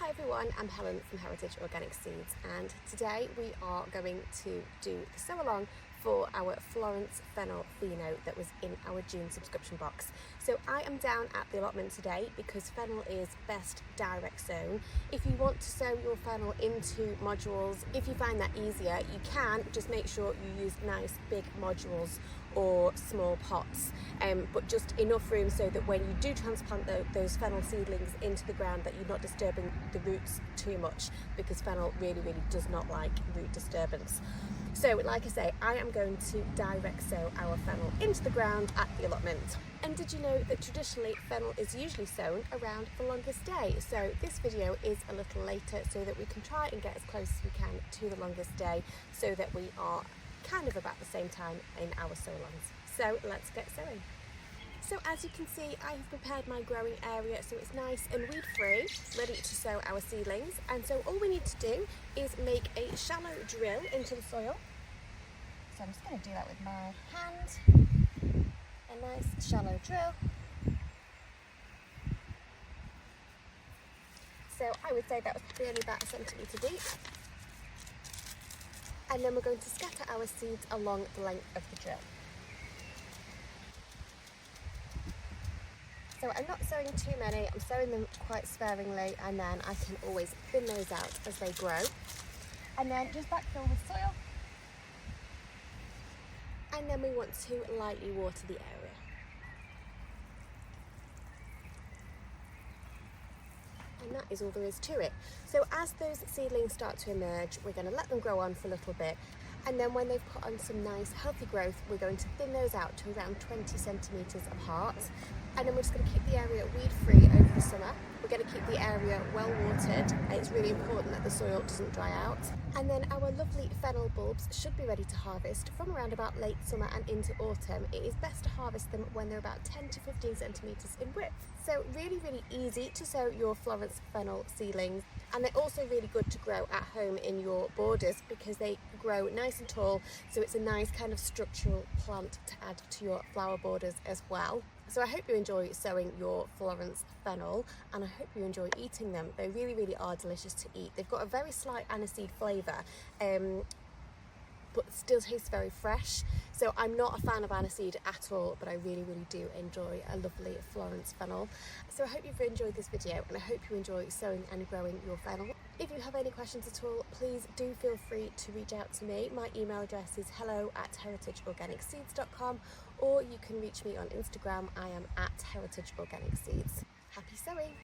Hi everyone, I'm Helen from Heritage Organic Seeds, and today we are going to do the sow along for our Florence Fennel pheno that was in our June subscription box. So I am down at the allotment today because fennel is best direct sown. If you want to sow your fennel into modules, if you find that easier, you can. Just make sure you use nice big modules or small pots, but just enough room so that when you do transplant those fennel seedlings into the ground, that you're not disturbing the roots too much, because fennel really does not like root disturbance. So like I say, I am going to direct sow our fennel into the ground at the allotment. And did you know that traditionally fennel is usually sown around the longest day? So this video is a little later so that we can try and get as close as we can to the longest day, so that we are kind of about the same time in our sow-alongs. So let's get sowing. So as you can see, I have prepared my growing area so it's nice and weed free, ready to sow our seedlings. And so all we need to do is make a shallow drill into the soil. So I'm just going to do that with my hand. A nice shallow drill. So I would say that was probably only about 1 centimetre deep. And then we're going to scatter our seeds along the length of the drill. So I'm not sowing too many, I'm sowing them quite sparingly, and then I can always thin those out as they grow. And then just backfill with soil. And then we want to lightly water the area. And that is all there is to it. So as those seedlings start to emerge, we're going to let them grow on for a little bit. And then when they've put on some nice healthy growth, we're going to thin those out to around 20 centimetres apart. And then we're just going to keep the area weed free over the summer. We're going to keep the area well watered. It's really important that the soil doesn't dry out. And then our lovely fennel bulbs should be ready to harvest from around about late summer and into autumn. It is best to harvest them when they're about 10 to 15 centimetres in width. So really easy to sow your Florence Fennel seedlings. And they're also really good to grow at home in your borders because they grow nice and tall, so it's a nice kind of structural plant to add to your flower borders as well. So I hope you enjoy sowing your Florence Fennel, and I hope you enjoy eating them. They really are delicious to eat. They've got a very slight aniseed flavour, but still tastes very fresh. So I'm not a fan of aniseed at all, but I really do enjoy a lovely Florence Fennel. So I hope you've enjoyed this video, and I hope you enjoy sowing and growing your fennel. If you have any questions at all, please do feel free to reach out to me. My email address is hello@heritageorganicseeds.com, or you can reach me on Instagram. I am @heritageorganicseeds. Happy sowing!